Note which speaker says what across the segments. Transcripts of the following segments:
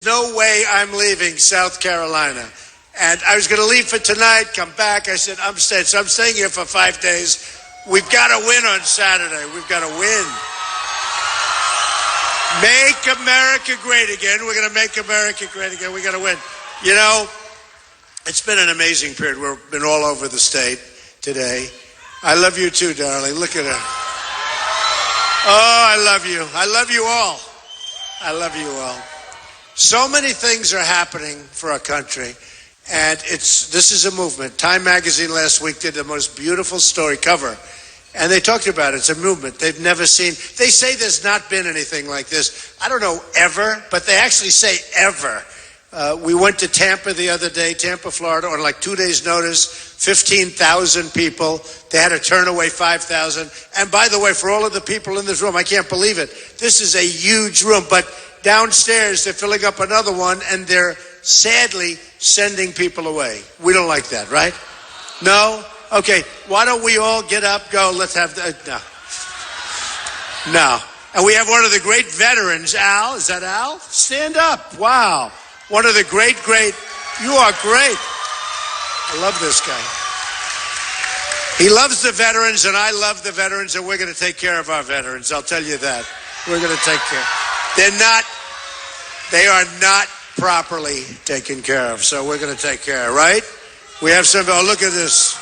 Speaker 1: no way I'm leaving South Carolina. And I was going to leave for tonight, come back. I said, I'm staying. So I'm staying here for 5 days. We've got to win on Saturday. We've got to win. Make America great again. We're going to make America great again. We got to win. You know, it's been an amazing period. We've been all over the state today. I love you too, darling. Look at her. Oh, I love you. I love you all. I love you all. So many things are happening for our country. And this is a movement. Time magazine last week did the most beautiful story cover. And they talked about it. It's a movement they've never seen. They say there's not been anything like this. I don't know ever, but they actually say ever. We went to Tampa the other day, Tampa, Florida, on like 2 days' notice, 15,000 people. They had to turn away 5,000. And by the way, for all of the people in this room, I can't believe it. This is a huge room. But downstairs, they're filling up another one, and they're sadly sending people away. We don't like that, right? No? Okay, why don't we all get up, go, let's have no. No. And we have one of the great veterans, Al. Is that Al? Stand up. Wow. One of the great, you are great. I love this guy. He loves the veterans, and I love the veterans, and we're going to take care of our veterans. I'll tell you that. We're going to take care. They are not properly taken care of, so we're going to take care, right? We have some, oh, look at this.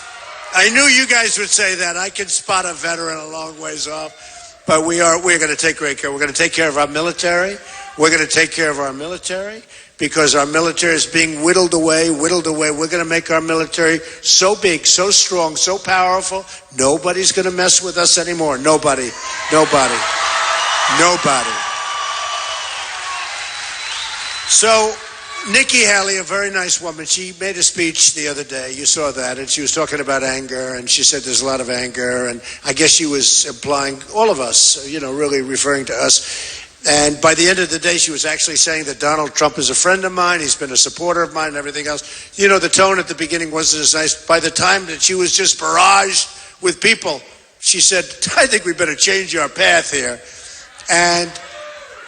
Speaker 1: I knew you guys would say that. I can spot a veteran a long ways off, but we're going to take great care. We're going to take care of our military. We're going to take care of our military because our military is being whittled away. We're going to make our military so big, so strong, so powerful. Nobody's going to mess with us anymore. Nobody. So Nikki Haley, a very nice woman, she made a speech the other day. You saw that. And she was talking about anger. And she said there's a lot of anger. And I guess she was implying all of us, really referring to us. And by the end of the day, she was actually saying that Donald Trump is a friend of mine. He's been a supporter of mine and everything else. The tone at the beginning wasn't as nice. By the time that she was just barraged with people, she said, I think we better change our path here. And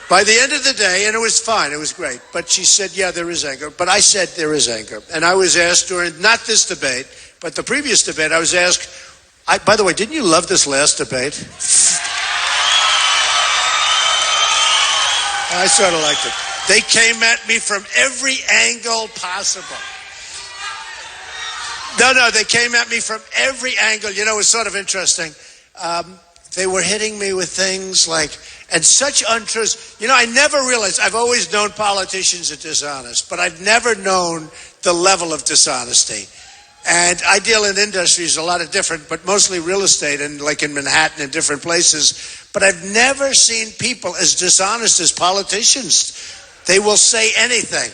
Speaker 1: by the end of the day, and it was fine, it was great, but she said, yeah, there is anger. But I said there is anger. And I was asked during, not this debate, but the previous debate, I was asked, by the way, didn't you love this last debate? I sort of liked it. They came at me from every angle possible. No, they came at me from every angle. It was sort of interesting. They were hitting me with things like, and such untruths. I never realized, I've always known politicians are dishonest, but I've never known the level of dishonesty. And I deal in industries, a lot of different, but mostly real estate and like in Manhattan and different places. But I've never seen people as dishonest as politicians. They will say anything.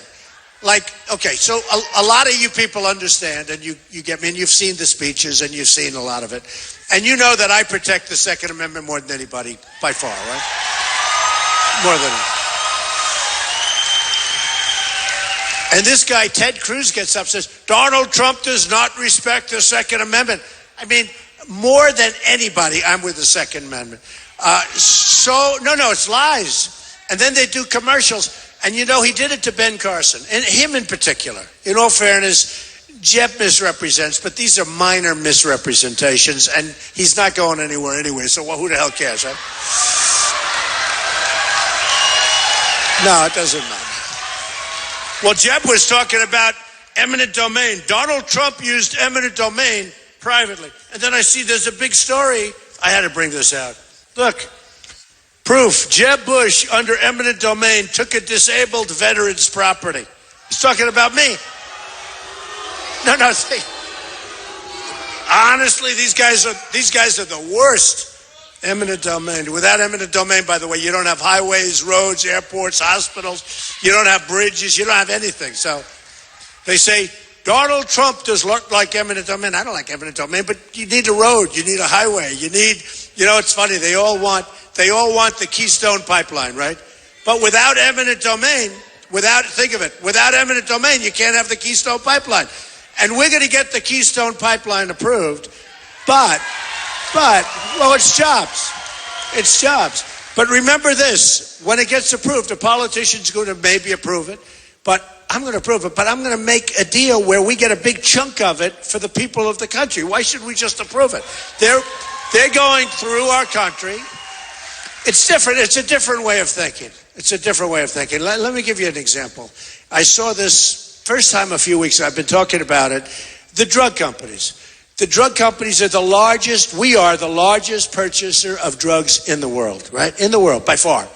Speaker 1: Like, okay, so a lot of you people understand, and you get me, and you've seen the speeches, and you've seen a lot of it. And you know that I protect the Second Amendment more than anybody, by far, right? More than anybody. And this guy, Ted Cruz, gets up and says, Donald Trump does not respect the Second Amendment. I mean, more than anybody, I'm with the Second Amendment. No, it's lies. And then they do commercials. And he did it to Ben Carson, and him in particular. In all fairness, Jeb misrepresents, but these are minor misrepresentations, and he's not going anywhere anyway, so who the hell cares, right? No, it doesn't matter. Well, Jeb was talking about eminent domain. Donald Trump used eminent domain privately. And then I see there's a big story. I had to bring this out. Look. Proof, Jeb Bush, under eminent domain, took a disabled veteran's property. He's talking about me. No, see. Honestly, these guys are the worst. Eminent domain. Without eminent domain, by the way, you don't have highways, roads, airports, hospitals. You don't have bridges. You don't have anything. So they say, Donald Trump does look like eminent domain. I don't like eminent domain, but you need a road. You need a highway. You need, it's funny. They all want the Keystone Pipeline, right? But without eminent domain, without eminent domain, you can't have the Keystone Pipeline. And we're going to get the Keystone Pipeline approved, but, well, it's jobs. It's jobs. But remember this, when it gets approved, a politician's going to maybe approve it, but I'm going to approve it, but I'm going to make a deal where we get a big chunk of it for the people of the country. Why should we just approve it? They're going through our country. It's different. It's a different way of thinking. It's a different way of thinking. Let me give you an example. I saw this first time a few weeks ago. I've been talking about it. The drug companies. The drug companies are the largest, we are the largest purchaser of drugs in the world, right? In the world, by far.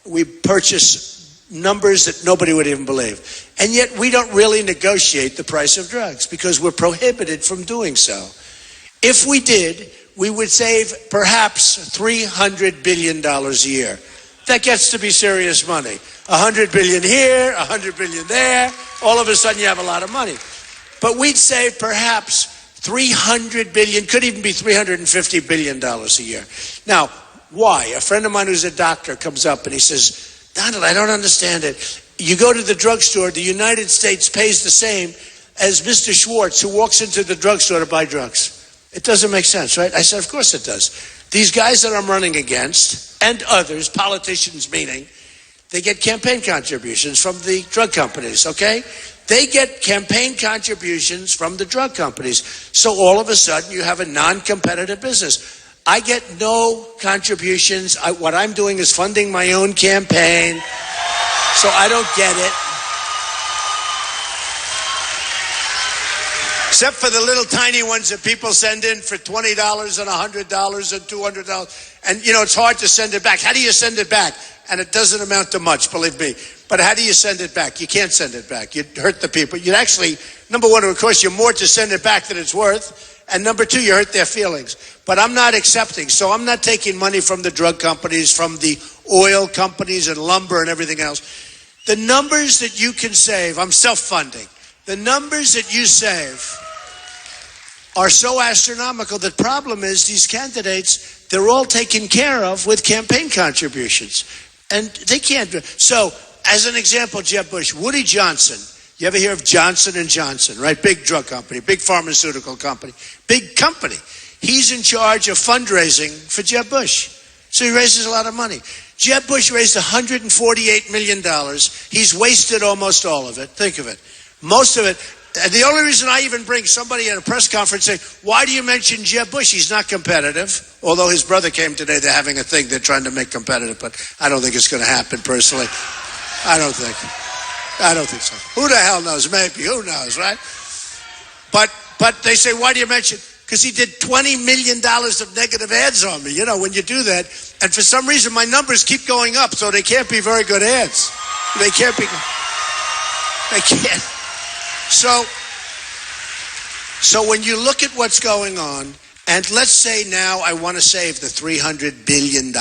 Speaker 1: We purchase numbers that nobody would even believe. And yet we don't really negotiate the price of drugs because we're prohibited from doing so. If we did, we would save perhaps $300 billion a year. That gets to be serious money. $100 billion here, $100 billion there. All of a sudden you have a lot of money. But we'd save perhaps $300 billion, could even be $350 billion a year. Now, why? A friend of mine who's a doctor comes up and he says, Donald, I don't understand it. You go to the drugstore, the United States pays the same as Mr. Schwartz, who walks into the drugstore to buy drugs. It doesn't make sense, right? I said, of course it does. These guys that I'm running against, and others, politicians meaning, they get campaign contributions from the drug companies, okay? They get campaign contributions from the drug companies. So all of a sudden you have a non-competitive business. I get no contributions. What I'm doing is funding my own campaign. So I don't get it. Except for the little tiny ones that people send in for $20 and $100 and $200. And, you know, it's hard to send it back. How do you send it back? And it doesn't amount to much, believe me. But how do you send it back? You can't send it back. You'd hurt the people. You'd actually, number one, it would cost you more to send it back than it's worth. And number two, you hurt their feelings. But I'm not accepting. So I'm not taking money from the drug companies, from the oil companies and lumber and everything else. The numbers that you can save, I'm self-funding. The numbers that you save are so astronomical. The problem is these candidates, they're all taken care of with campaign contributions. And they can't do it. So, as an example, Jeb Bush, Woody Johnson. You ever hear of Johnson & Johnson, right? Big drug company, big pharmaceutical company, big company. He's in charge of fundraising for Jeb Bush. So he raises a lot of money. Jeb Bush raised $148 million. He's wasted almost all of it. Think of it. Most of it. And the only reason I even bring somebody at a press conference saying, why do you mention Jeb Bush? He's not competitive. Although his brother came today, they're having a thing they're trying to make competitive, but I don't think it's going to happen personally. I don't think so. Who the hell knows? Maybe. Who knows, right? But they say, why do you mention? Because he did $20 million of negative ads on me, you know, when you do that. And for some reason, my numbers keep going up, so they can't be very good ads. They can't. So when you look at what's going on, and let's say now I want to save the $300 billion,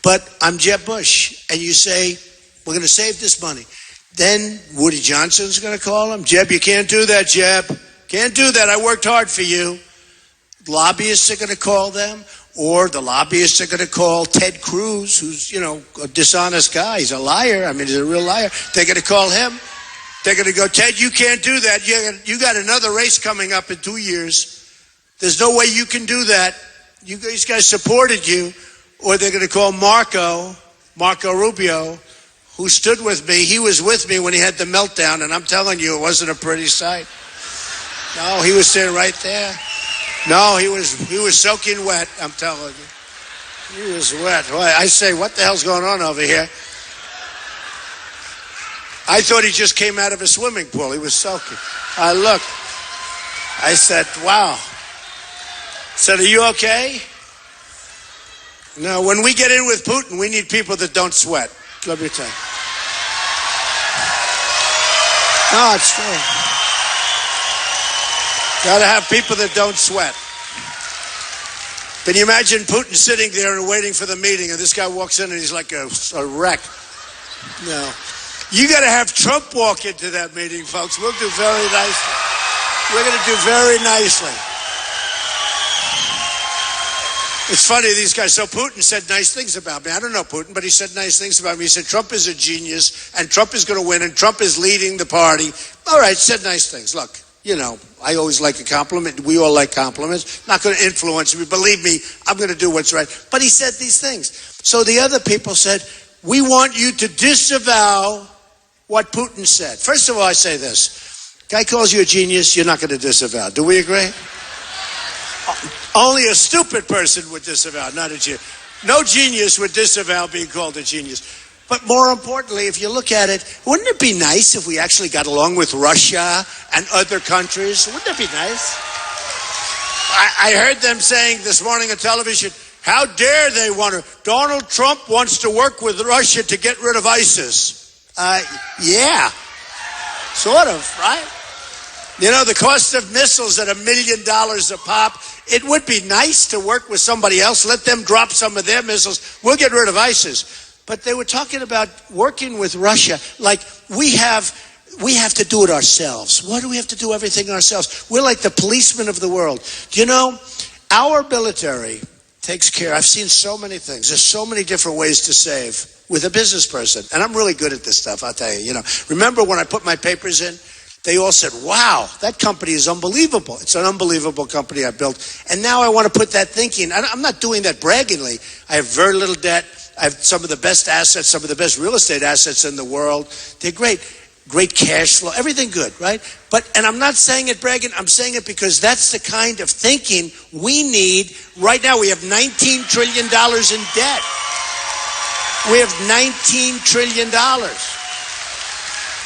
Speaker 1: but I'm Jeb Bush, and you say, we're going to save this money. Then Woody Johnson's going to call him. Jeb, you can't do that, Jeb. Can't do that. I worked hard for you. Lobbyists are going to call them, or the lobbyists are going to call Ted Cruz, who's, you know, a dishonest guy. He's a liar. I mean, he's a real liar. They're going to call him. They're going to go, Ted, you can't do that. You got another race coming up in 2 years. There's no way you can do that. These guys supported you. Or they're going to call Marco Rubio, who stood with me. He was with me when he had the meltdown, and I'm telling you, it wasn't a pretty sight. No, he was sitting right there. No, he was soaking wet, I'm telling you. He was wet. I say, what the hell's going on over here? I thought he just came out of a swimming pool. He was soaking. I looked. I said, wow. I said, are you okay? No, when we get in with Putin, we need people that don't sweat. Let me tell you. No, it's true. Got to have people that don't sweat. Can you imagine Putin sitting there and waiting for the meeting, and this guy walks in and he's like a wreck? No. You got to have Trump walk into that meeting, folks. We'll do very nicely. We're going to do very nicely. It's funny, these guys. So Putin said nice things about me. I don't know Putin, but he said nice things about me. He said Trump is a genius, and Trump is going to win, and Trump is leading the party. All right, said nice things. Look, You know, I always like a compliment. We all like compliments. Not going to influence me. Believe me, I'm going to do what's right. But he said these things. So the other people said, we want you to disavow what Putin said. First of all, I say this. Guy calls you a genius, you're not going to disavow. Do we agree? Only a stupid person would disavow, not a genius. No genius would disavow being called a genius. But more importantly, if you look at it, wouldn't it be nice if we actually got along with Russia and other countries? Wouldn't it be nice? I heard them saying this morning on television, how dare they want to? Donald Trump wants to work with Russia to get rid of ISIS. Yeah, sort of, right? You know, the cost of missiles at $1 million a pop. It would be nice to work with somebody else. Let them drop some of their missiles. We'll get rid of ISIS. But they were talking about working with Russia like we have to do it ourselves. Why do we have to do everything ourselves? We're like the policemen of the world. You know, our military takes care. I've seen so many things. There's so many different ways to save with a business person. And I'm really good at this stuff, I'll tell you. You know, remember when I put my papers in? They all said, wow, that company is unbelievable. It's an unbelievable company I built. And now I want to put that thinking. I'm not doing that braggingly. I have very little debt. I have some of the best assets, some of the best real estate assets in the world. They're great. Great cash flow, everything good, right? And I'm not saying it bragging, I'm saying it because that's the kind of thinking we need. Right now we have $19 trillion in debt. We have $19 trillion.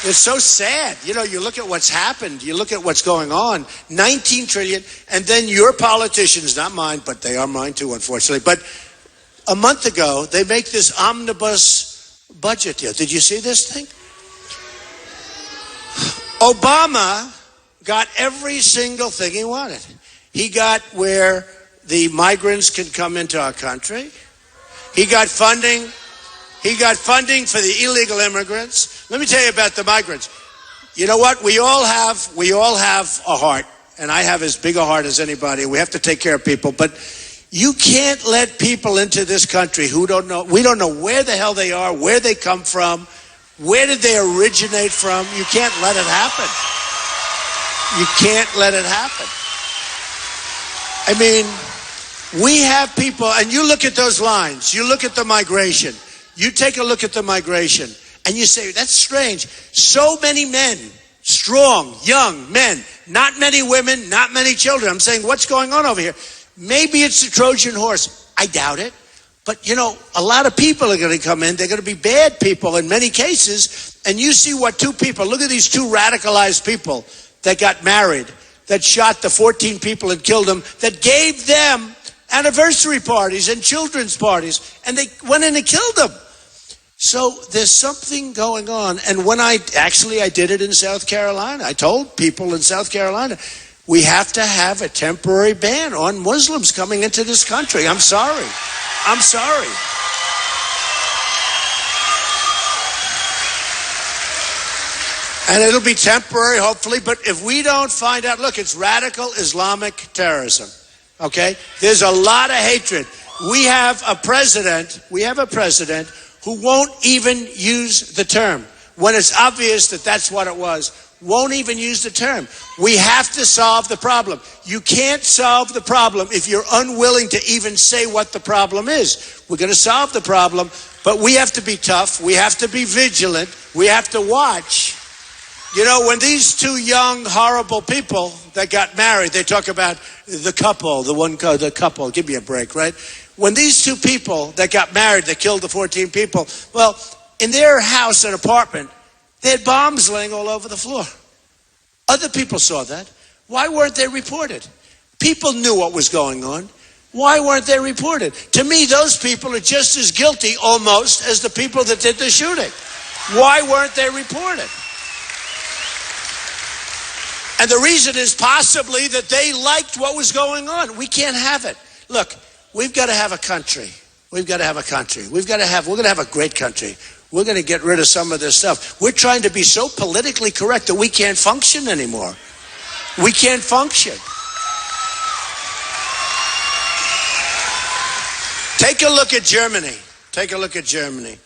Speaker 1: It's so sad. You know, you look at what's happened, you look at what's going on, 19 trillion, and then your politicians, not mine, but they are mine too, unfortunately. But a month ago, they make this omnibus budget deal. Did you see this thing? Obama got every single thing he wanted. He got where the migrants can come into our country. He got funding. He got funding for the illegal immigrants. Let me tell you about the migrants. You know what? We all have a heart, and I have as big a heart as anybody. We have to take care of people, but you can't let people into this country who don't know. We don't know where the hell they are, where they come from, where did they originate from. You can't let it happen. You can't let it happen. I mean, we have people, and you look at those lines, you look at the migration, you take a look at the migration, and you say, that's strange. So many men, strong, young men, not many women, not many children. I'm saying, what's going on over here? Maybe it's the Trojan horse. I doubt it. But, you know, a lot of people are going to come in. They're going to be bad people in many cases. And you see what two people, look at these two radicalized people that got married, that shot the 14 people and killed them, that gave them anniversary parties and children's parties. And they went in and killed them. So there's something going on. And when I did it in South Carolina. I told people in South Carolina, we have to have a temporary ban on Muslims coming into this country. I'm sorry. I'm sorry. And it'll be temporary, hopefully. But if we don't find out, look, it's radical Islamic terrorism. Okay? There's a lot of hatred. We have a president who won't even use the term. When it's obvious that that's what it was, won't even use the term. We have to solve the problem. You can't solve the problem if you're unwilling to even say what the problem is. We're going to solve the problem, but we have to be tough. We have to be vigilant. We have to watch. You know, when these two young, horrible people that got married, they talk about the couple, give me a break, right? When these two people that got married, that killed the 14 people, well, in their house and apartment, they had bombs laying all over the floor. Other people saw that. Why weren't they reported? People knew what was going on. Why weren't they reported? To me, those people are just as guilty almost as the people that did the shooting. Why weren't they reported? And the reason is possibly that they liked what was going on. We can't have it. Look, we've got to have a country. We've got to have a country. We're going to have a great country. We're going to get rid of some of this stuff. We're trying to be so politically correct that we can't function anymore. We can't function. Take a look at Germany. Take a look at Germany.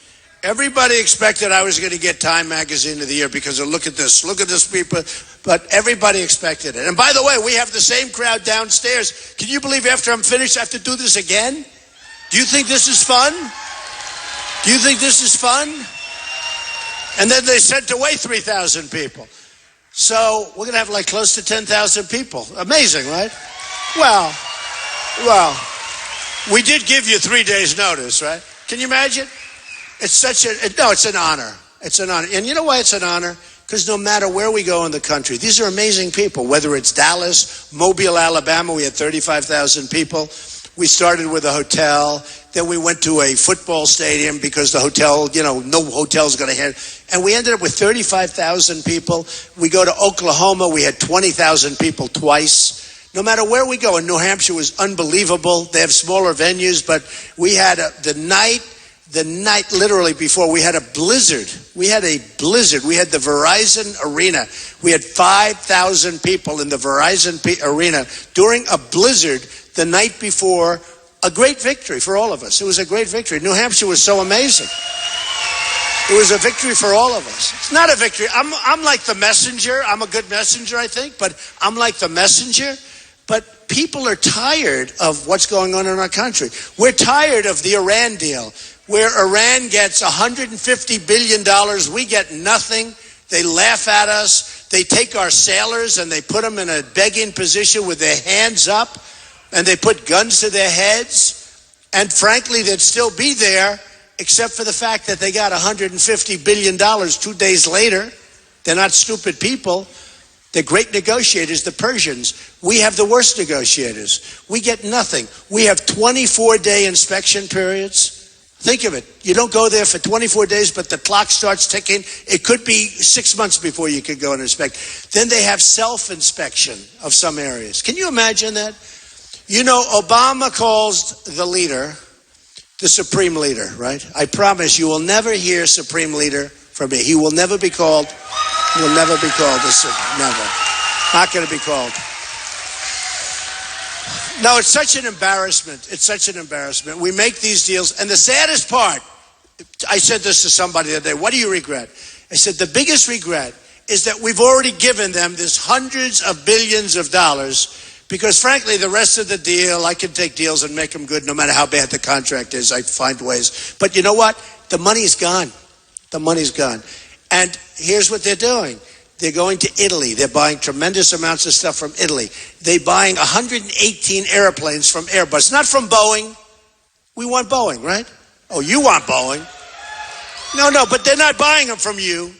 Speaker 1: Everybody expected I was going to get Time Magazine of the Year because of look at this people. But everybody expected it. And by the way, we have the same crowd downstairs. Can you believe after I'm finished, I have to do this again? Do you think this is fun? Do you think this is fun? And then they sent away 3,000 people. So we're going to have like close to 10,000 people. Amazing, right? Well, we did give you 3 days notice, right? Can you imagine? It's an honor. It's an honor. And you know why it's an honor? Because no matter where we go in the country, these are amazing people. Whether it's Dallas, Mobile, Alabama, we had 35,000 people. We started with a hotel. Then we went to a football stadium because the hotel, no hotel's going to hit. And we ended up with 35,000 people. We go to Oklahoma. We had 20,000 people twice. No matter where we go, in New Hampshire was unbelievable. They have smaller venues, but we had the night literally before, we had a blizzard. We had the Verizon Arena. We had 5,000 people in the Verizon Arena during a blizzard the night before. A great victory for all of us. It was a great victory. New Hampshire was so amazing. It was a victory for all of us. It's not a victory. I'm like the messenger. I'm a good messenger, I think, but I'm like the messenger. But people are tired of what's going on in our country. We're tired of the Iran deal, where Iran gets $150 billion. We get nothing. They laugh at us. They take our sailors and they put them in a begging position with their hands up, and they put guns to their heads. And frankly, they'd still be there, except for the fact that they got $150 billion 2 days later. They're not stupid people. They're great negotiators, the Persians. We have the worst negotiators. We get nothing. We have 24-day inspection periods. Think of it. You don't go there for 24 days, but the clock starts ticking. It could be 6 months before you could go and inspect. Then they have self-inspection of some areas. Can you imagine that? Obama calls the leader the supreme leader, right? I promise you will never hear supreme leader from me. He will never be called. He will never be called this. Never. Not going to be called. No, it's such an embarrassment. It's such an embarrassment. We make these deals, and the saddest part, I said this to somebody the other day, what do you regret? I said, the biggest regret is that we've already given them this hundreds of billions of dollars, because frankly, the rest of the deal, I can take deals and make them good no matter how bad the contract is. I find ways. But you know what? The money's gone. The money's gone. And here's what they're doing. They're going to Italy. They're buying tremendous amounts of stuff from Italy. They're buying 118 airplanes from Airbus, not from Boeing. We want Boeing, right? Oh, you want Boeing. No, but they're not buying them from you.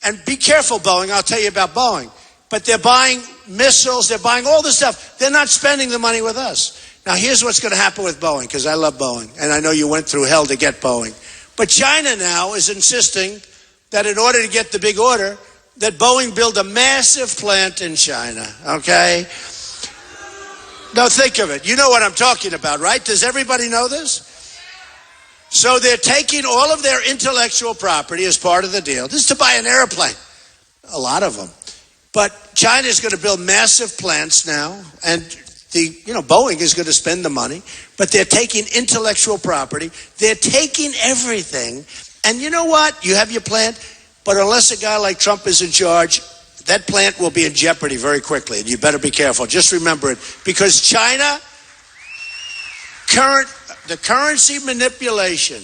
Speaker 1: And be careful, Boeing. I'll tell you about Boeing. But they're buying missiles. They're buying all this stuff. They're not spending the money with us. Now, here's what's going to happen with Boeing, because I love Boeing. And I know you went through hell to get Boeing. But China now is insisting that in order to get the big order, that Boeing build a massive plant in China, okay? Now think of it. You know what I'm talking about, right? Does everybody know this? So they're taking all of their intellectual property as part of the deal. This is to buy an airplane, a lot of them. But China is going to build massive plants now, and Boeing is going to spend the money, but they're taking intellectual property. They're taking everything. And you know what? You have your plant, but unless a guy like Trump is in charge, that plant will be in jeopardy very quickly. And you better be careful. Just remember it. Because China, the currency manipulation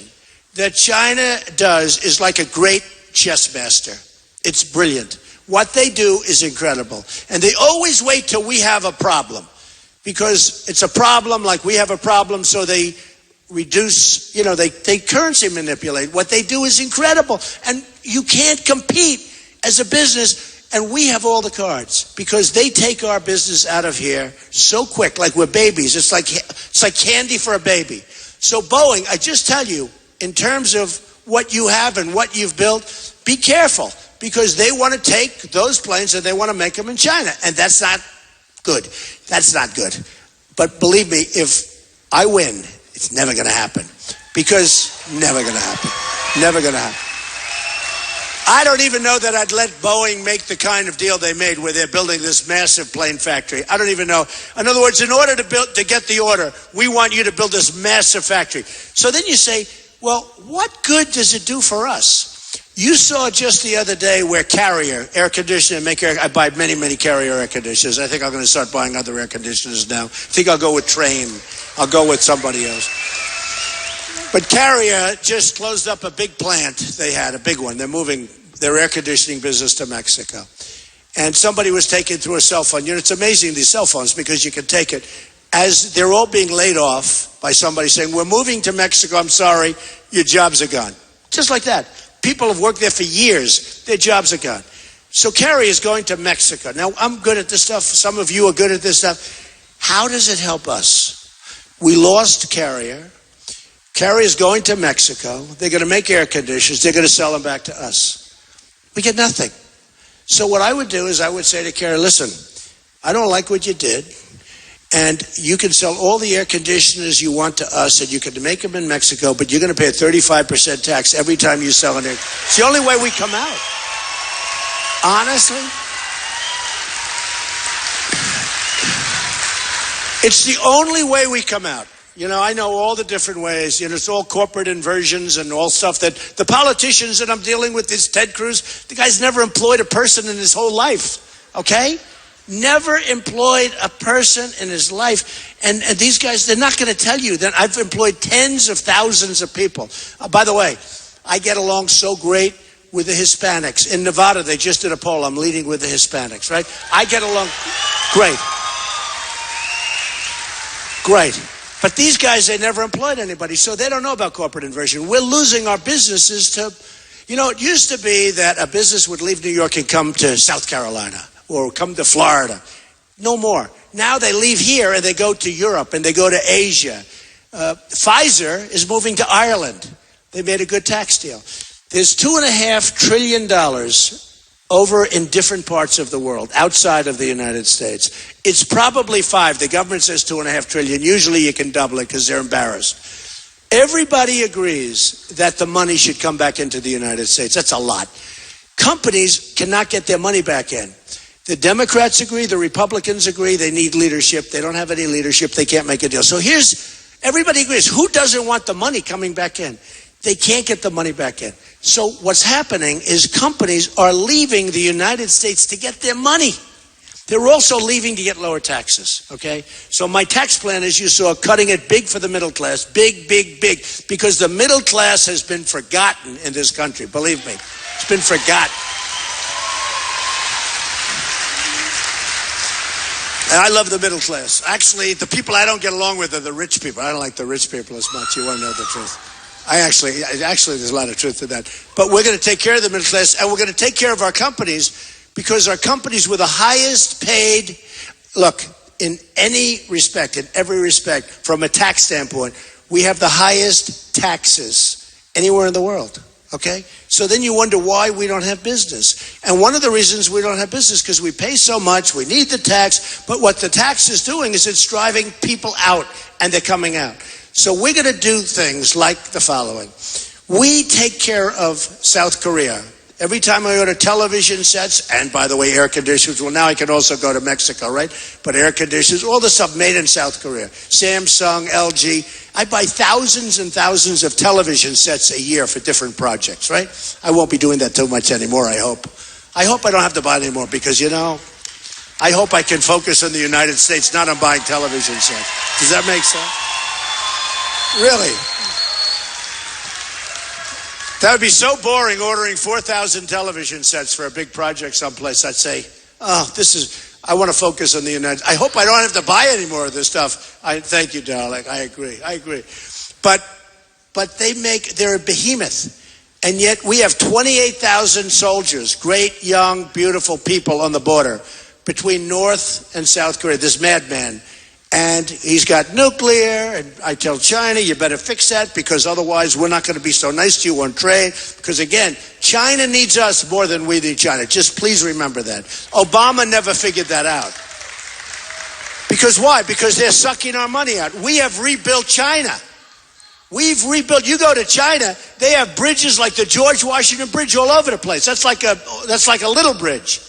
Speaker 1: that China does is like a great chess master. It's brilliant. What they do is incredible. And they always wait till we have a problem. Because it's a problem like we have a problem, so they reduce, they currency manipulate. What they do is incredible. And you can't compete as a business, and we have all the cards because they take our business out of here so quick, like we're babies. It's like candy for a baby. So Boeing, I just tell you, in terms of what you have and what you've built, be careful, because they want to take those planes and they want to make them in China, and that's not good. That's not good. But believe me, if I win, it's never going to happen. Because never going to happen. Never going to happen. I don't even know that I'd let Boeing make the kind of deal they made where they're building this massive plane factory. I don't even know. In other words, in order to get the order, we want you to build this massive factory. So then you say, Well, what good does it do for us? You saw just the other day where Carrier, air conditioner, I buy many, many Carrier air conditioners. I think I'm going to start buying other air conditioners now. I think I'll go with Trane. I'll go with somebody else. But Carrier just closed up a big plant. They had a big one. They're moving their air conditioning business to Mexico. And somebody was taking through a cell phone. You know, it's amazing, these cell phones, because you can take it as they're all being laid off by somebody saying, we're moving to Mexico, I'm sorry, your jobs are gone. Just like that. People have worked there for years, their jobs are gone. So Carrier is going to Mexico. Now, I'm good at this stuff. Some of you are good at this stuff. How does it help us? We lost Carrier. Carrier is going to Mexico. They're going to make air conditioners. They're going to sell them back to us. We get nothing. So what I would do is I would say to Carrier, listen, I don't like what you did. And you can sell all the air conditioners you want to us, and you can make them in Mexico, but you're going to pay a 35% tax every time you sell an air. It's the only way we come out. Honestly. It's the only way we come out. You know, I know all the different ways. You know, it's all corporate inversions and all stuff that the politicians that I'm dealing with, this Ted Cruz, the guy's never employed a person in his whole life, okay? Never employed a person in his life. And these guys, they're not going to tell you that I've employed tens of thousands of people. By the way, I get along so great with the Hispanics. In Nevada, they just did a poll. I'm leading with the Hispanics, right? I get along great. Great. But these guys, they never employed anybody, so they don't know about corporate inversion. We're losing our businesses to, you know, it used to be that a business would leave New York and come to South Carolina or come to Florida. No more. Now they leave here and they go to Europe and they go to Asia. Pfizer is moving to Ireland. They made a good tax deal. There's $2.5 trillion over in different parts of the world, outside of the United States. It's probably 5. The government says $2.5 trillion. Usually you can double it because they're embarrassed. Everybody agrees that the money should come back into the United States. That's a lot. Companies cannot get their money back in. The Democrats agree, the Republicans agree, they need leadership. They don't have any leadership, they can't make a deal. So everybody agrees. Who doesn't want the money coming back in? They can't get the money back in. So what's happening is companies are leaving the United States to get their money. They're also leaving to get lower taxes, okay? So my tax plan, as you saw, cutting it big for the middle class, big, big, big, because the middle class has been forgotten in this country, believe me. It's been forgotten. And I love the middle class. Actually, the people I don't get along with are the rich people. I don't like the rich people as much. You want to know the truth. Actually, there's a lot of truth to that. But we're going to take care of the middle class, and we're going to take care of our companies, because our companies were the highest paid, look, in any respect, in every respect, from a tax standpoint, we have the highest taxes anywhere in the world, okay? So then you wonder why we don't have business. And one of the reasons we don't have business is because we pay so much, we need the tax, but what the tax is doing is it's driving people out, and they're coming out. So we're going to do things like the following. We take care of South Korea. Every time I order television sets, and by the way, air conditioners, well, now I can also go to Mexico, right? But air conditioners, all the stuff made in South Korea. Samsung, LG. I buy thousands and thousands of television sets a year for different projects, right? I won't be doing that too much anymore, I hope. I hope I don't have to buy anymore because, you know, I hope I can focus on the United States, not on buying television sets. Does that make sense? Really? That would be so boring, ordering 4,000 television sets for a big project someplace. I'd say, I want to focus on the United States. I hope I don't have to buy any more of this stuff. Thank you, darling. I agree. But they're a behemoth. And yet we have 28,000 soldiers, great, young, beautiful people on the border between North and South Korea, this madman. And he's got nuclear, and I tell China, you better fix that, because otherwise we're not going to be so nice to you on trade. Because again, China needs us more than we need China. Just please remember that. Obama never figured that out. Because why? Because they're sucking our money out. We have rebuilt China. We've rebuilt. You go to China, they have bridges like the George Washington Bridge all over the place. That's like a little bridge.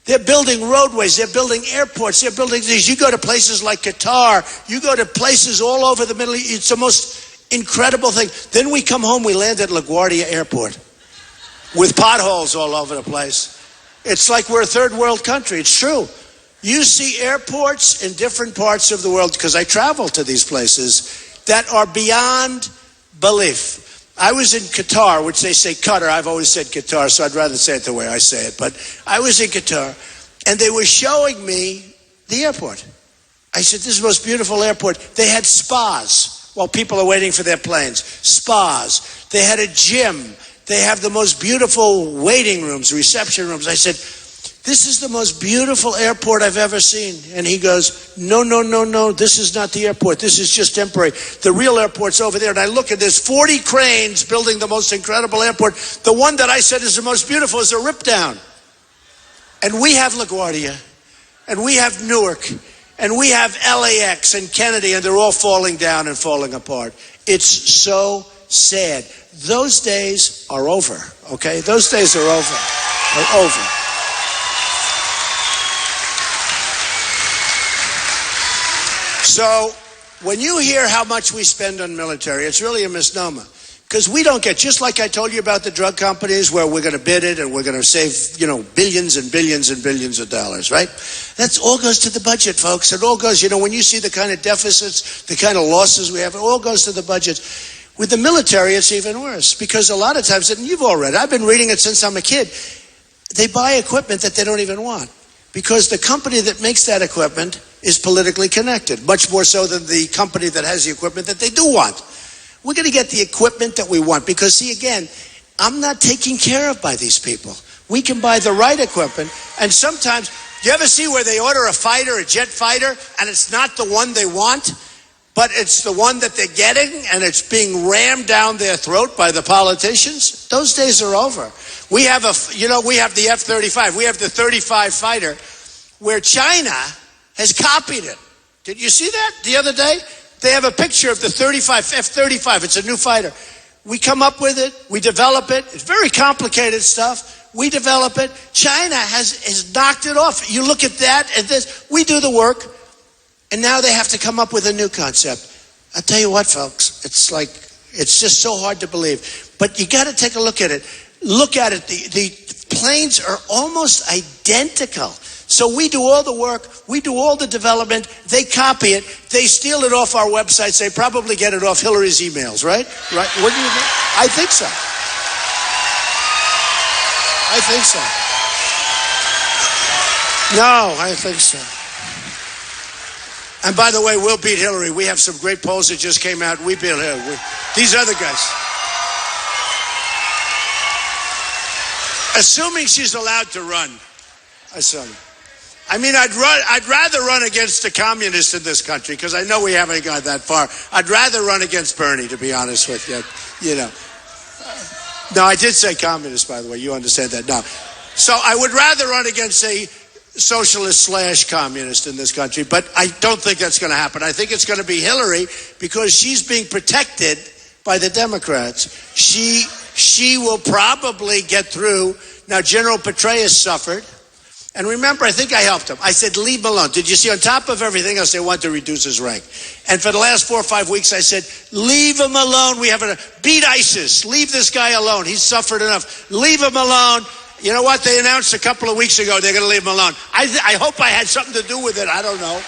Speaker 1: They're building roadways, they're building airports, they're building these. You go to places like Qatar, you go to places all over the Middle East. It's the most incredible thing. Then we come home, we land at LaGuardia Airport with potholes all over the place. It's like we're a third world country. It's true. You see airports in different parts of the world, because I travel to these places, that are beyond belief. I was in Qatar, which they say Qatar. I've always said Qatar, so I'd rather say it the way I say it. But I was in Qatar, and they were showing me the airport. I said, this is the most beautiful airport. They had spas while people are waiting for their planes. Spas. They had a gym. They have the most beautiful waiting rooms, reception rooms. I said, this is the most beautiful airport I've ever seen. And he goes, no, this is not the airport. This is just temporary. The real airport's over there. And I look at, there's 40 cranes building the most incredible airport. The one that I said is the most beautiful is a rip down. And we have LaGuardia, and we have Newark, and we have LAX and Kennedy, and they're all falling down and falling apart. It's so sad. Those days are over, okay? Those days are over. Are over. So when you hear how much we spend on military, it's really a misnomer. Because we don't get, just like I told you about the drug companies where we're going to bid it and we're going to save, billions and billions and billions of dollars, right? That all goes to the budget, folks. It all goes, when you see the kind of deficits, the kind of losses we have, it all goes to the budget. With the military, it's even worse. Because a lot of times, and you've all read it, I've been reading it since I'm a kid, they buy equipment that they don't even want. Because the company that makes that equipment is politically connected, much more so than the company that has the equipment that they do want. We're going to get the equipment that we want because, see, again, I'm not taken care of by these people. We can buy the right equipment, and sometimes, do you ever see where they order a fighter, a jet fighter, and it's not the one they want, but it's the one that they're getting, and it's being rammed down their throat by the politicians? Those days are over. We have we have the F-35. We have the 35 fighter, where China has copied it. Did you see that the other day? They have a picture of the F-35. It's a new fighter. We come up with it. We develop it. It's very complicated stuff. We develop it. China has knocked it off. You look at that and this. We do the work. And now they have to come up with a new concept. I'll tell you what, folks. It's just so hard to believe. But you got to take a look at it. Look at it. The planes are almost identical. So we do all the work, we do all the development, they copy it, they steal it off our websites, they probably get it off Hillary's emails, right? Right? What do you think? I think so. I think so. No, I think so. And by the way, we'll beat Hillary. We have some great polls that just came out. We beat Hillary. These other guys. Assuming she's allowed to run. I'd rather run against the communists in this country because I know we haven't got that far. I'd rather run against Bernie, to be honest with you. No, I did say communist, by the way. You understand that now. So I would rather run against a socialist/communist in this country, but I don't think that's going to happen. I think it's going to be Hillary because she's being protected by the Democrats. She will probably get through. Now, General Petraeus suffered. And remember, I think I helped him. I said, leave him alone. Did you see, on top of everything else, they want to reduce his rank. And for the last 4 or 5 weeks, I said, leave him alone. We have to beat ISIS. Leave this guy alone. He's suffered enough. Leave him alone. You know what? They announced a couple of weeks ago they're going to leave him alone. I hope I had something to do with it. I don't know.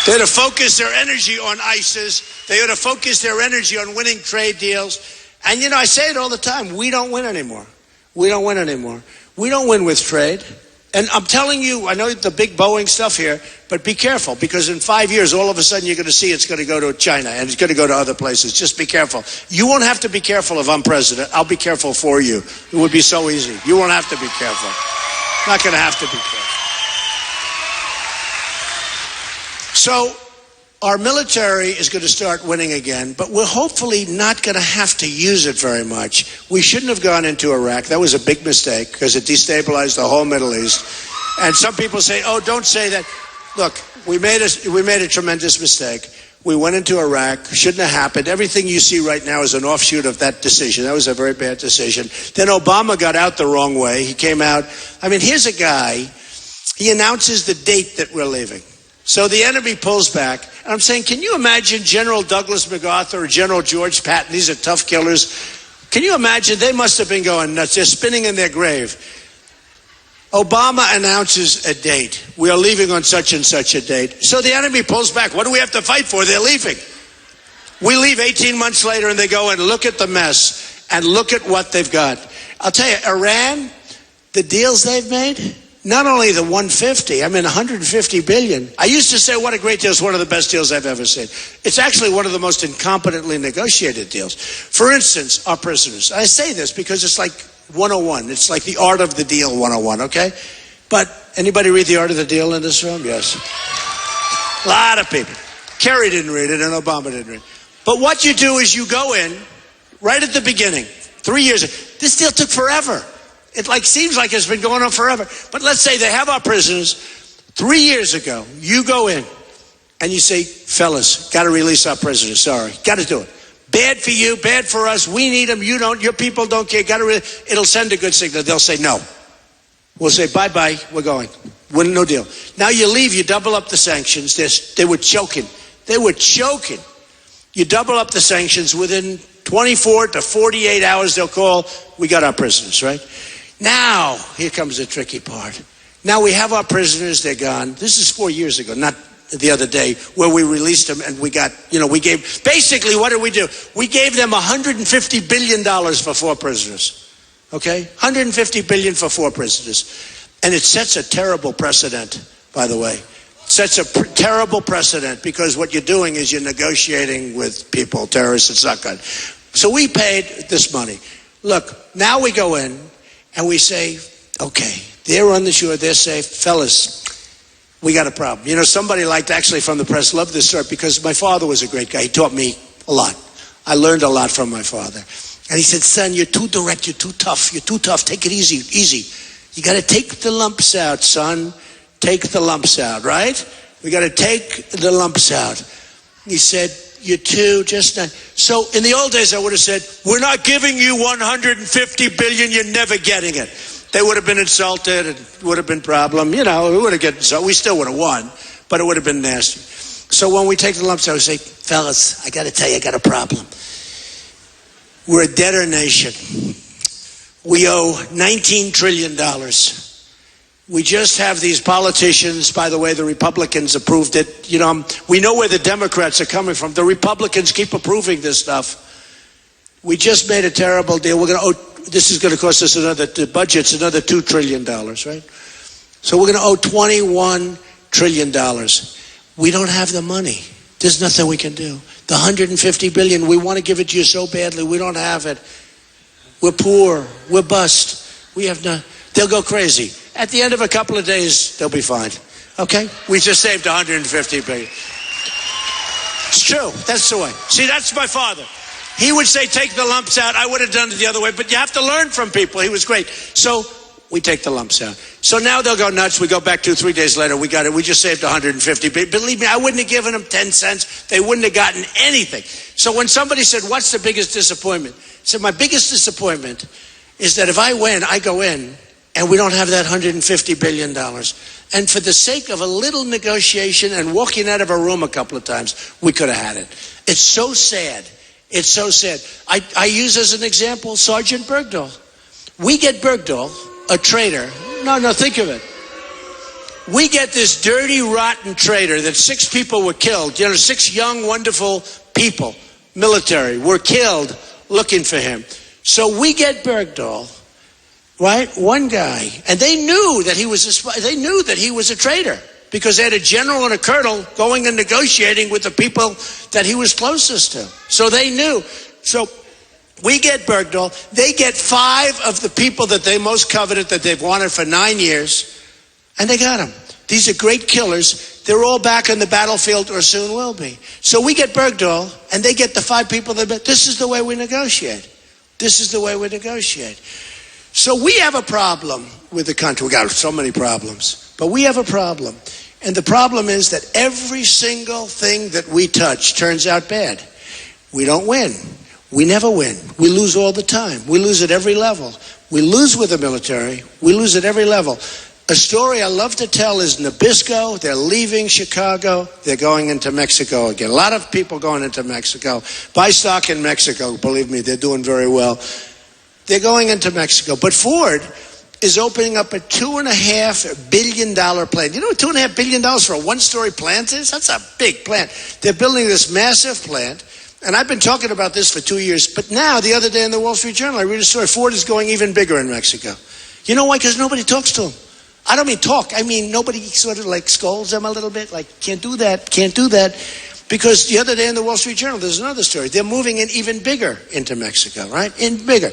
Speaker 1: They ought to focus their energy on ISIS. They ought to focus their energy on winning trade deals. And, I say it all the time. We don't win anymore. We don't win anymore. We don't win with trade. And I'm telling you, I know the big Boeing stuff here, but be careful because in 5 years, all of a sudden you're going to see it's going to go to China and it's going to go to other places. Just be careful. You won't have to be careful if I'm president. I'll be careful for you. It would be so easy. You won't have to be careful. Not going to have to be careful. So, our military is going to start winning again, but we're hopefully not going to have to use it very much. We shouldn't have gone into Iraq. That was a big mistake because it destabilized the whole Middle East. And some people say, oh, don't say that. Look, we made a tremendous mistake. We went into Iraq. Shouldn't have happened. Everything you see right now is an offshoot of that decision. That was a very bad decision. Then Obama got out the wrong way. He came out. Here's a guy. He announces the date that we're leaving. So the enemy pulls back. And I'm saying, can you imagine General Douglas MacArthur or General George Patton? These are tough killers. Can you imagine? They must have been going nuts. They're spinning in their grave. Obama announces a date. We are leaving on such and such a date. So the enemy pulls back. What do we have to fight for? They're leaving. We leave 18 months later and they go and look at the mess and look at what they've got. I'll tell you, Iran, the deals they've made, not only the 150, I mean 150 billion. I used to say what a great deal. It's one of the best deals I've ever seen. It's actually one of the most incompetently negotiated deals. For instance, our prisoners. I say this because it's like 101. It's like the art of the deal 101, okay? But anybody read The Art of the Deal in this room? Yes. A lot of people. Kerry didn't read it and Obama didn't read it. But what you do is you go in right at the beginning, 3 years. This deal took forever. It seems like it's been going on forever. But let's say they have our prisoners. 3 years ago, you go in and you say, fellas, got to release our prisoners. Sorry, got to do it. Bad for you, bad for us. We need them. You don't. Your people don't care. It'll send a good signal. They'll say no. We'll say bye-bye. We're going. No deal. Now you leave. You double up the sanctions. They were choking. They were choking. You double up the sanctions. Within 24 to 48 hours, they'll call. We got our prisoners, right? Now, here comes the tricky part. Now we have our prisoners. They're gone. This is 4 years ago, not the other day, where we released them and we gave, basically what did we do? We gave them $150 billion for 4 prisoners. Okay? $150 billion for 4 prisoners. And it sets a terrible precedent, by the way. It sets a terrible precedent because what you're doing is you're negotiating with people, terrorists. It's not good. So we paid this money. Look, now we go in and we say, okay, they're on the shore, they're safe. Fellas, we got a problem. You know, somebody actually from the press loved this story because my father was a great guy. He taught me a lot. I learned a lot from my father. And he said, son, you're too direct, you're too tough. Take it easy, easy. You got to take the lumps out, son. Take the lumps out, right? We got to take the lumps out. He said, you're too just not. So in the old days, I would have said, we're not giving you 150 billion. You're never getting it. They would have been insulted. It would have been problem. You know, we would have gotten so. We still would have won, but it would have been nasty. So when we take the lumps, I would say, fellas, I got to tell you, I got a problem. We're a debtor nation. We owe $19 trillion. We just have these politicians. By the way, the Republicans approved it. You know, we know where the Democrats are coming from. The Republicans keep approving this stuff. We just made a terrible deal. We're going to owe. This is going to cost us the budget's another $2 trillion, right? So we're going to owe $21 trillion. We don't have the money. There's nothing we can do. The $150 billion, we want to give it to you so badly. We don't have it. We're poor. We're bust. We have no. They'll go crazy. At the end of a couple of days, they'll be fine. Okay? We just saved $150 billion. It's true. That's the way. See, that's my father. He would say, take the lumps out. I would have done it the other way, but you have to learn from people. He was great. So we take the lumps out. So now they'll go nuts. We go back 2-3 days later. We got it. We just saved $150 billion. Believe me, I wouldn't have given them 10 cents. They wouldn't have gotten anything. So when somebody said, what's the biggest disappointment? I said, my biggest disappointment is that if I win, I go in, and we don't have that $150 billion. And for the sake of a little negotiation and walking out of a room a couple of times, we could have had it. It's so sad. It's so sad. I use as an example Sergeant Bergdahl. We get Bergdahl, a traitor. No, think of it. We get this dirty, rotten traitor that 6 people were killed. You know, 6 young, wonderful people, military, were killed looking for him. So we get Bergdahl. Right? One guy. And they knew that he was a spy. They knew that he was a traitor because they had a general and a colonel going and negotiating with the people that he was closest to. So they knew. So we get Bergdahl. They get 5 of the people that they most coveted that they've wanted for 9 years. And they got them. These are great killers. They're all back on the battlefield or soon will be. So we get Bergdahl and they get the 5 people that, this is the way we negotiate. This is the way we negotiate. So we have a problem with the country. We got so many problems, but we have a problem. And the problem is that every single thing that we touch turns out bad. We don't win. We never win. We lose all the time. We lose at every level. We lose with the military. We lose at every level. A story I love to tell is Nabisco. They're leaving Chicago. They're going into Mexico again. A lot of people going into Mexico. Buy stock in Mexico. Believe me, they're doing very well. They're going into Mexico. But Ford is opening up a $2.5 billion plant. You know what $2.5 billion for a one-story plant is? That's a big plant. They're building this massive plant. And I've been talking about this for 2 years. But now, the other day in the Wall Street Journal, I read a story. Ford is going even bigger in Mexico. You know why? Because nobody talks to them. I don't mean talk. I mean nobody sort of like scolds them a little bit. Like, can't do that, can't do that. Because the other day in the Wall Street Journal, there's another story. They're moving in even bigger into Mexico, right? In bigger.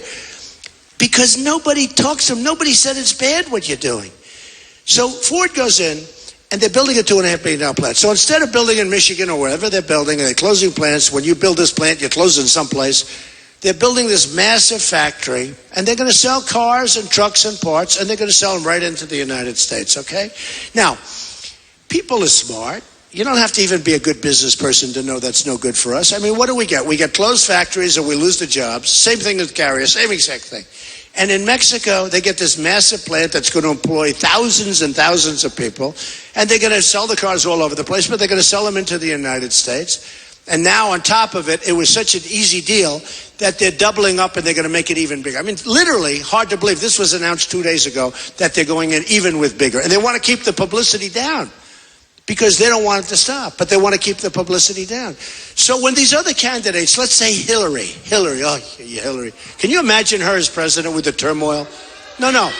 Speaker 1: Because nobody talks to them. Nobody said it's bad what you're doing. So Ford goes in, and they're building a $2.5 billion plant. So instead of building in Michigan or wherever they're building, and they're closing plants, when you build this plant, you're closing someplace. They're building this massive factory, and they're going to sell cars and trucks and parts, and they're going to sell them right into the United States, okay? Now, people are smart. You don't have to even be a good business person to know that's no good for us. I mean, what do we get? We get closed factories and we lose the jobs. Same thing with carriers, same exact thing. And in Mexico, they get this massive plant that's going to employ thousands and thousands of people, and they're going to sell the cars all over the place, but they're going to sell them into the United States. And now on top of it, it was such an easy deal that they're doubling up and they're going to make it even bigger. I mean, literally hard to believe. This was announced 2 days ago that they're going in even with bigger. And they want to keep the publicity down because they don't want it to stop, but they want to keep the publicity down. So when these other candidates, let's say Hillary, oh, Hillary. Can you imagine her as president with the turmoil? No.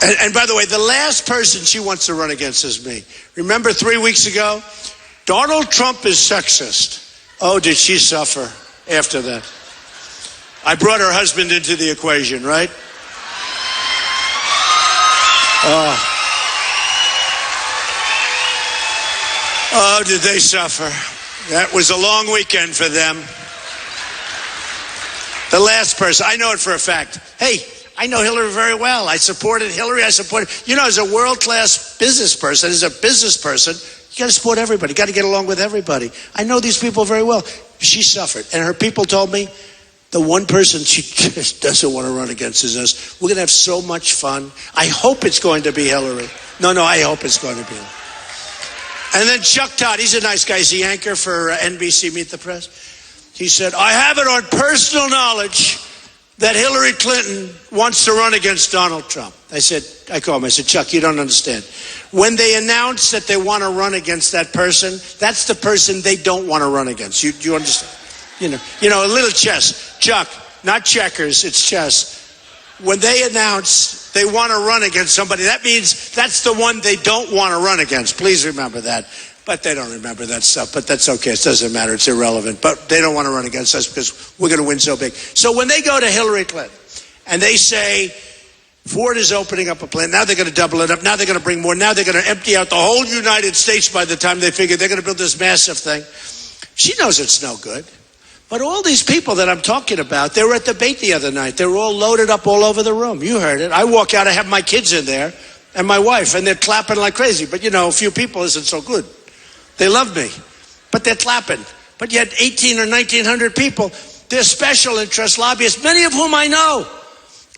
Speaker 1: And by the way, the last person she wants to run against is me. Remember 3 weeks ago? Donald Trump is sexist. Oh, did she suffer after that? I brought her husband into the equation, right? Oh, did they suffer? That was a long weekend for them. The last person, I know it for a fact. Hey, I know Hillary very well. I supported Hillary. You know, as a world-class business person, you got to support everybody. You got to get along with everybody. I know these people very well. She suffered. And her people told me the one person she just doesn't want to run against is us. We're going to have so much fun. I hope it's going to be Hillary. No, I hope it's going to be Hillary. And then Chuck Todd, he's a nice guy. He's the anchor for NBC Meet the Press. He said, I have it on personal knowledge that Hillary Clinton wants to run against Donald Trump. I called him. I said, Chuck, you don't understand. When they announce that they want to run against that person, that's the person they don't want to run against. You understand? You know, a little chess. Chuck, not checkers, it's chess. When they announce they want to run against somebody, that means that's the one they don't want to run against. Please remember that. But they don't remember that stuff. But that's okay. It doesn't matter. It's irrelevant. But they don't want to run against us because we're going to win so big. So when they go to Hillary Clinton and they say, Ford is opening up a plant. Now they're going to double it up. Now they're going to bring more. Now they're going to empty out the whole United States by the time they figure they're going to build this massive thing. She knows it's no good. But all these people that I'm talking about, they were at the debate the other night. They were all loaded up all over the room. You heard it. I walk out, I have my kids in there and my wife, and they're clapping like crazy. But, you know, a few people isn't so good. They love me, but they're clapping. But you had 1,800 or 1,900 people. They're special interest lobbyists, many of whom I know.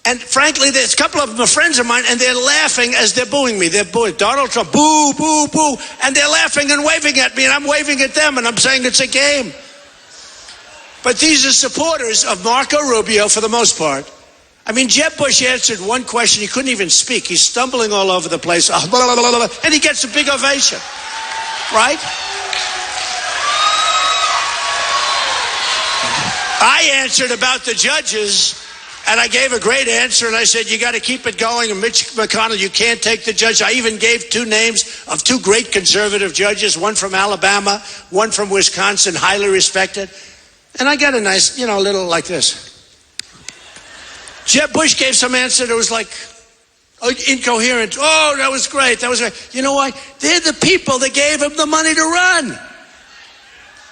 Speaker 1: And frankly, there's a couple of them are friends of mine, and they're laughing as they're booing me. They're booing Donald Trump, boo, boo, boo. And they're laughing and waving at me, and I'm waving at them, and I'm saying it's a game. But these are supporters of Marco Rubio for the most part. I mean, Jeb Bush answered one question. He couldn't even speak. He's stumbling all over the place. And he gets a big ovation. Right? I answered about the judges, and I gave a great answer, and I said, you got to keep it going, and Mitch McConnell, you can't take the judge. I even gave 2 names of 2 great conservative judges, one from Alabama, one from Wisconsin, highly respected. And I got a nice, little like this. Jeb Bush gave some answer that was like, incoherent. Oh, that was great. That was great. You know why? They're the people that gave him the money to run.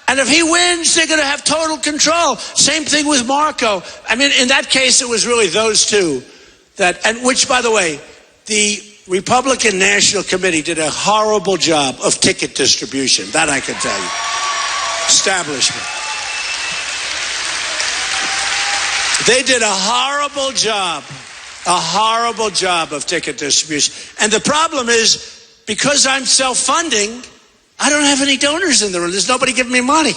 Speaker 1: And if he wins, they're going to have total control. Same thing with Marco. I mean, in that case, it was really those 2 and which, by the way, the Republican National Committee did a horrible job of ticket distribution. That I can tell you. Establishment. They did a horrible job a horrible job of ticket distribution. And the problem is, because I'm self-funding, I don't have any donors in the room. There's nobody giving me money.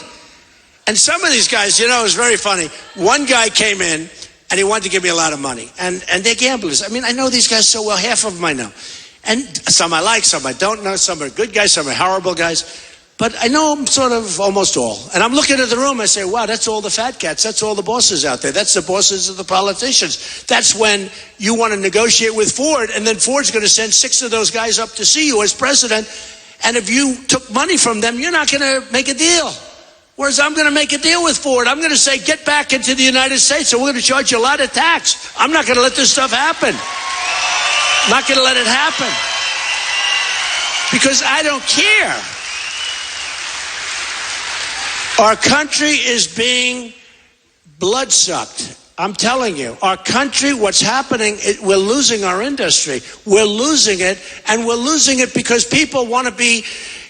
Speaker 1: And some of these guys, you know, it was very funny. One guy came in, and he wanted to give me a lot of money. And they're gamblers. I mean, I know these guys so well. Half of them I know. And some I like, some I don't know. Some are good guys, some are horrible guys. But I know them sort of almost all. And I'm looking at the room, I say, wow, that's all the fat cats. That's all the bosses out there. That's the bosses of the politicians. That's when you want to negotiate with Ford, and then Ford's going to send 6 of those guys up to see you as president. And if you took money from them, you're not going to make a deal. Whereas I'm going to make a deal with Ford. I'm going to say, get back into the United States, and we're going to charge you a lot of tax. I'm not going to let this stuff happen. I'm not going to let it happen. Because I don't care. Our country is being bloodsucked. I'm telling you, our country, what's happening, we're losing our industry. We're losing it, and we're losing it because people want to be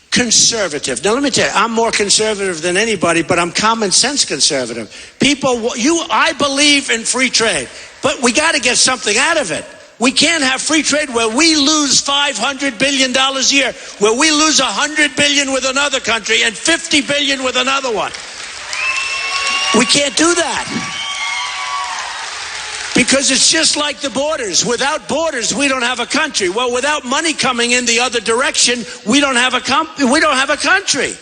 Speaker 1: conservative. Now, let me tell you, I'm more conservative than anybody, but I'm common sense conservative. I believe in free trade, but we got to get something out of it. We can't have free trade where we lose $500 billion a year, where we lose $100 billion with another country and $50 billion with another one. We can't do that. Because it's just like the borders. Without borders, we don't have a country. Well, without money coming in the other direction, we don't have a country.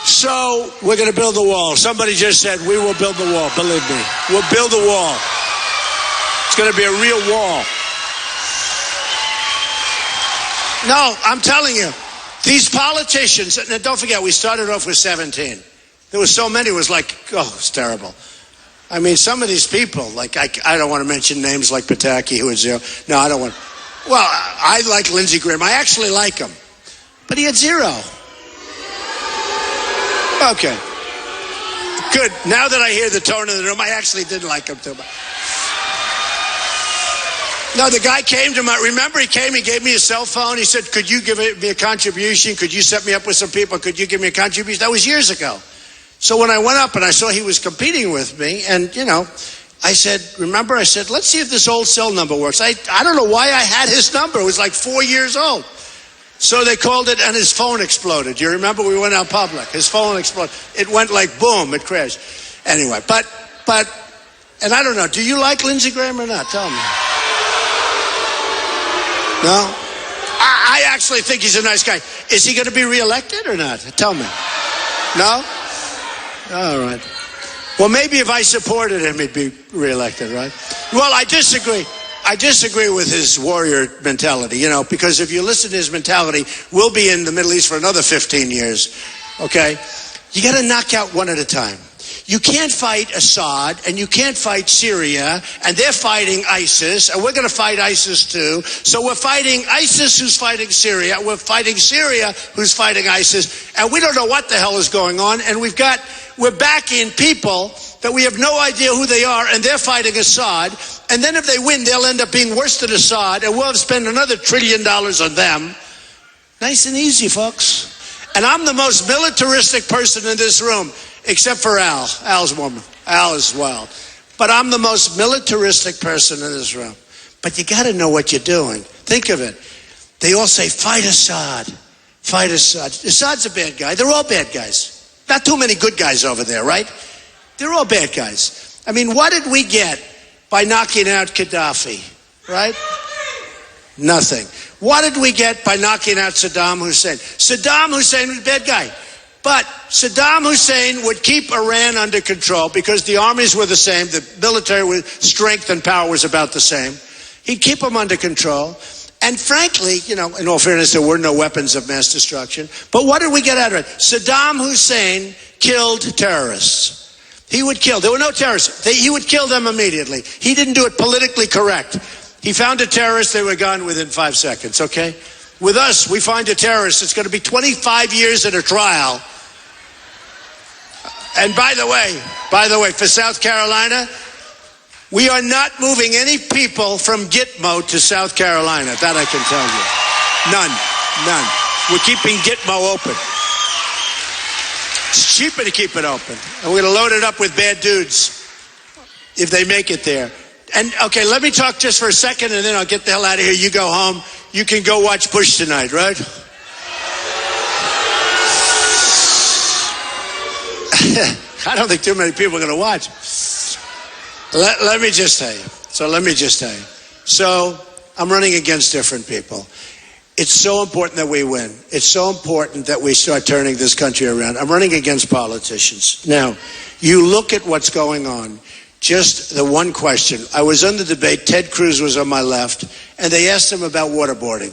Speaker 1: So we're going to build the wall. Somebody just said, we will build the wall. Believe me, we'll build the wall. It's going to be a real wall. No, I'm telling you, these politicians, and don't forget, we started off with 17. There were so many, it was like, oh, it's terrible. I mean, some of these people, like, I don't want to mention names like Pataki, who had 0. No, I don't want. Well, I like Lindsey Graham. I actually like him. But he had 0. Okay. Good. Now that I hear the tone of the room, I actually did like him too much. No, the guy came to remember he came, he gave me a cell phone. He said, could you give me a contribution? Could you set me up with some people? Could you give me a contribution? That was years ago. So when I went up and I saw he was competing with me, and, you know, I said, let's see if this old cell number works. I don't know why I had his number. It was like 4 years old. So they called it, and his phone exploded. You remember? We went out public. His phone exploded. It went like boom, it crashed. Anyway, but, and I don't know, do you like Lindsey Graham or not? Tell me. No? I actually think he's a nice guy. Is he going to be reelected or not? Tell me. No? All right. Well, maybe if I supported him, he'd be reelected, right? Well, I disagree. I disagree with his warrior mentality, you know, because if you listen to his mentality, we'll be in the Middle East for another 15 years, okay? You got to knock out one at a time. You can't fight Assad, and you can't fight Syria, and they're fighting ISIS, and we're going to fight ISIS too. So we're fighting ISIS, who's fighting Syria. We're fighting Syria, who's fighting ISIS, and we don't know what the hell is going on. And we're backing people that we have no idea who they are, and they're fighting Assad. And then if they win, they'll end up being worse than Assad, and we'll have spent another $1 trillion on them. Nice and easy, folks. And I'm the most militaristic person in this room. Except for Al. Al is wild. But I'm the most militaristic person in this room. But you got to know what you're doing. Think of it. They all say, fight Assad. Fight Assad. Assad's a bad guy. They're all bad guys. Not too many good guys over there, right? They're all bad guys. I mean, what did we get by knocking out Gaddafi, right? Nothing. What did we get by knocking out Saddam Hussein? Saddam Hussein was a bad guy. But Saddam Hussein would keep Iran under control because the armies were the same, the military strength and power was about the same. He'd keep them under control. And frankly, you know, in all fairness, there were no weapons of mass destruction. But what did we get out of it? Saddam Hussein killed terrorists. He would kill. There were no terrorists. He would kill them immediately. He didn't do it politically correct. He found a terrorist, they were gone within 5 seconds, okay? With us, we find a terrorist, it's going to be 25 years in a trial. And by the way, for South Carolina, we are not moving any people from Gitmo to South Carolina. That I can tell you. None. We're keeping Gitmo open. It's cheaper to keep it open. And we're going to load it up with bad dudes if they make it there. And okay, let me talk just for a second and then I'll get the hell out of here. You go home. You can go watch Bush tonight, right? I don't think too many people are going to watch. Let me just tell you. So I'm running against different people. It's so important that we win. It's so important that we start turning this country around. I'm running against politicians. Now, you look at what's going on. Just the one question. I was on the debate. Ted Cruz was on my left, and they asked him about waterboarding.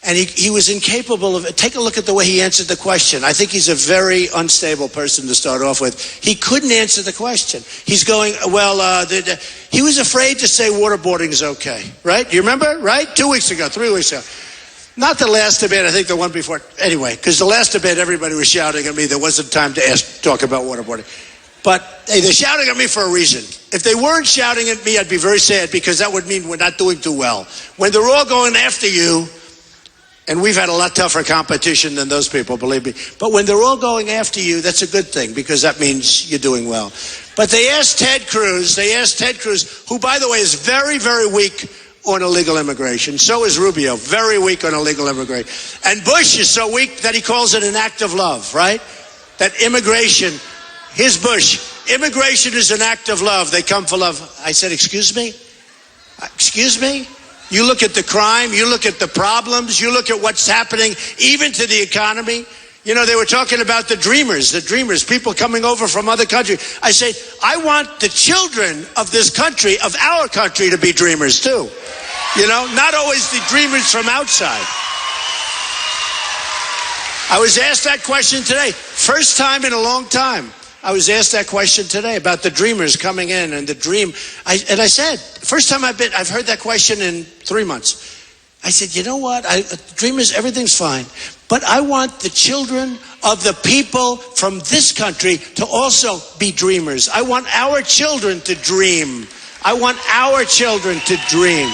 Speaker 1: And he was incapable of, take a look at the way he answered the question. I think he's a very unstable person to start off with. He couldn't answer the question. He's going, he was afraid to say waterboarding is okay, right? You remember, right? 2 weeks ago, 3 weeks ago. Not the last debate, I think the one before. Anyway, because the last debate, everybody was shouting at me. There wasn't time to talk about waterboarding. But hey, they're shouting at me for a reason. If they weren't shouting at me, I'd be very sad because that would mean we're not doing too well. When they're all going after you, and we've had a lot tougher competition than those people, believe me. But when they're all going after you, that's a good thing because that means you're doing well. But they asked Ted Cruz, who, by the way, is very, very weak on illegal immigration. So is Rubio, very weak on illegal immigration. And Bush is so weak that he calls it an act of love, right? That immigration, here's Bush, immigration is an act of love. They come for love. I said, excuse me? Excuse me? You look at the crime, you look at the problems, you look at what's happening, even to the economy. You know, they were talking about the dreamers, people coming over from other countries. I say, I want the children of this country, of our country, to be dreamers too. You know, not always the dreamers from outside. I was asked that question today. First time in a long time. I was asked that question today about the dreamers coming in and the dream. I said, first time I've heard that question in 3 months. I said, you know what? Dreamers, everything's fine. But I want the children of the people from this country to also be dreamers. I want our children to dream. I want our children to dream.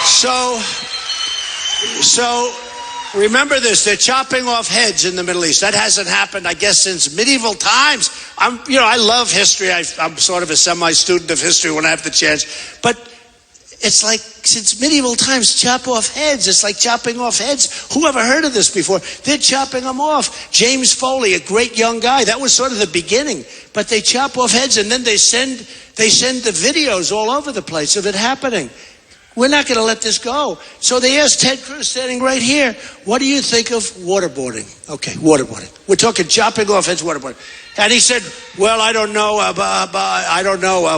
Speaker 1: So remember this, they're chopping off heads in the Middle East. That hasn't happened, I guess, since medieval times. I love history. I'm sort of a semi-student of history when I have the chance. But it's like since medieval times, chop off heads. It's like chopping off heads. Who ever heard of this before? They're chopping them off. James Foley, a great young guy, that was sort of the beginning. But they chop off heads and then they send the videos all over the place of it happening. We're not going to let this go. So they asked Ted Cruz, standing right here, what do you think of waterboarding? Okay, waterboarding. We're talking chopping off heads, waterboarding. And he said, well, I don't know. I don't know.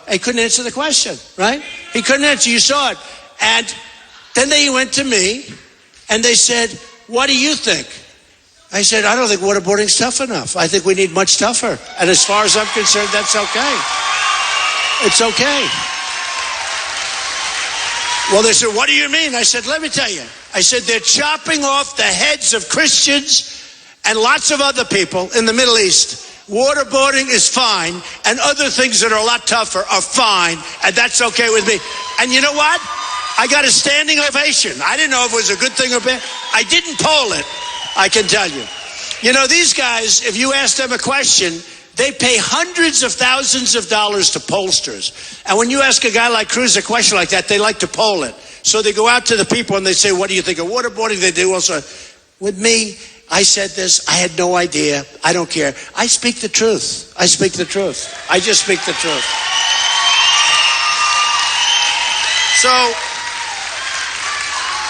Speaker 1: He couldn't answer the question, right? He couldn't answer. You saw it. And then they went to me and they said, what do you think? I said, I don't think waterboarding's tough enough. I think we need much tougher. And as far as I'm concerned, that's okay. It's okay. Well, they said, what do you mean? I said, let me tell you. I said, they're chopping off the heads of Christians and lots of other people in the Middle East. Waterboarding is fine, and other things that are a lot tougher are fine, and that's okay with me. And you know what? I got a standing ovation. I didn't know if it was a good thing or bad. I didn't poll it, I can tell you. You know, these guys, if you ask them a question, they pay hundreds of thousands of dollars to pollsters. And when you ask a guy like Cruz a question like that, they like to poll it. So they go out to the people and they say, what do you think of waterboarding? They do also. With me, I said this. I had no idea. I don't care. I speak the truth. I speak the truth. I just speak the truth.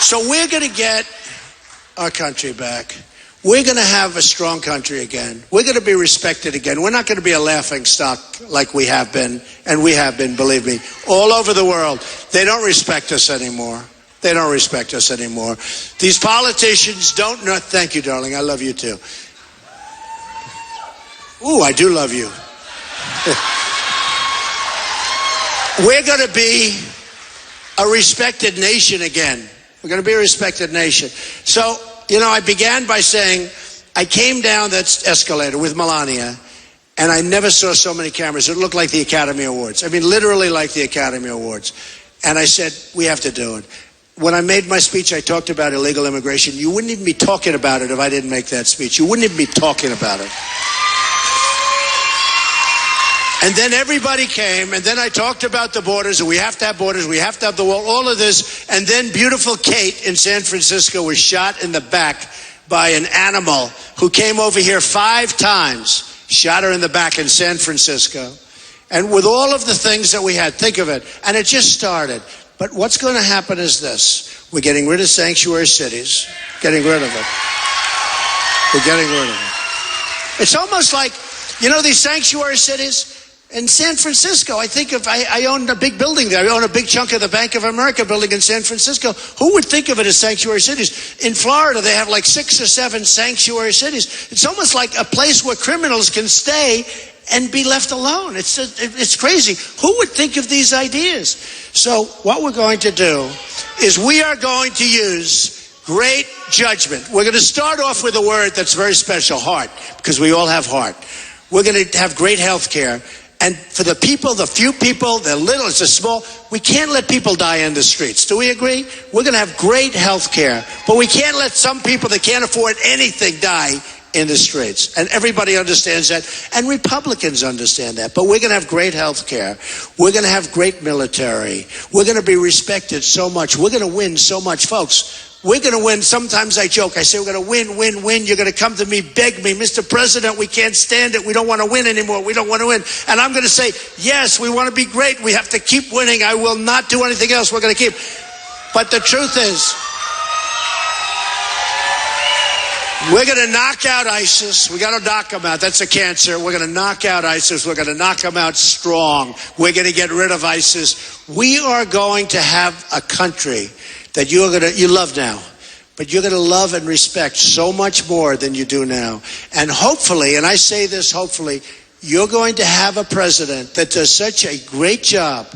Speaker 1: So we're going to get our country back. We're going to have a strong country again. We're going to be respected again. We're not going to be a laughing stock like we have been, and we have been, believe me, all over the world. They don't respect us anymore. They don't respect us anymore. These politicians don't know. Thank you, darling. I love you too. Ooh, I do love you. We're going to be a respected nation again. We're going to be a respected nation. So, you know, I began by saying, I came down that escalator with Melania, and I never saw so many cameras. It looked like the Academy Awards. I mean, literally like the Academy Awards. And I said, we have to do it. When I made my speech, I talked about illegal immigration. You wouldn't even be talking about it if I didn't make that speech. You wouldn't even be talking about it. And then everybody came, and then I talked about the borders, and we have to have borders, we have to have the wall, all of this. And then beautiful Kate in San Francisco was shot in the back by an animal who came over here 5 times, shot her in the back in San Francisco. And with all of the things that we had, think of it, and it just started. But what's going to happen is this. We're getting rid of sanctuary cities, getting rid of it. We're getting rid of it. It's almost like, you know, these sanctuary cities? In San Francisco, I think if I own a big building there. I own a big chunk of the Bank of America building in San Francisco. Who would think of it as sanctuary cities? In Florida, they have like 6 or 7 sanctuary cities. It's almost like a place where criminals can stay and be left alone. It's crazy. Who would think of these ideas? So what we're going to do is we are going to use great judgment. We're going to start off with a word that's very special, heart, because we all have heart. We're going to have great health care. And for the people, the few people, the little, it's a small, we can't let people die in the streets. Do we agree? We're going to have great health care, but we can't let some people that can't afford anything die in the streets. And everybody understands that. And Republicans understand that. But we're going to have great health care. We're going to have great military. We're going to be respected so much. We're going to win so much, folks. We're going to win. Sometimes I joke. I say, we're going to win, win, win. You're going to come to me, beg me, Mr. President, we can't stand it. We don't want to win anymore. We don't want to win. And I'm going to say, yes, we want to be great. We have to keep winning. I will not do anything else. We're going to keep. But the truth is, we're going to knock out ISIS. We got to knock them out. That's a cancer. We're going to knock out ISIS. We're going to knock them out strong. We're going to get rid of ISIS. We are going to have a country that you love now, but you're going to love and respect so much more than you do now. And hopefully, and I say this hopefully, you're going to have a president that does such a great job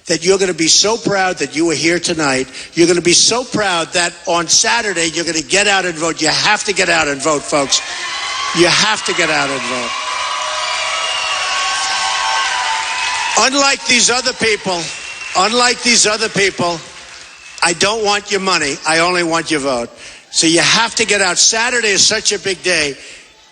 Speaker 1: that you're going to be so proud that you were here tonight. You're going to be so proud that on Saturday you're going to get out and vote. You have to get out and vote, folks. You have to get out and vote. Unlike these other people, I don't want your money. I only want your vote. So you have to get out. Saturday is such a big day.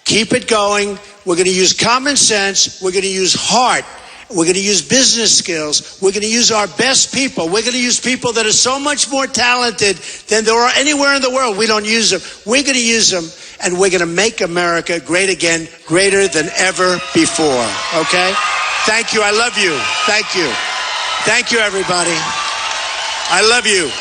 Speaker 1: Keep it going. We're going to use common sense. We're going to use heart. We're going to use business skills. We're going to use our best people. We're going to use people that are so much more talented than there are anywhere in the world. We don't use them. We're going to use them, and we're going to make America great again, greater than ever before. Okay? Thank you. I love you. Thank you. Thank you, everybody. I love you.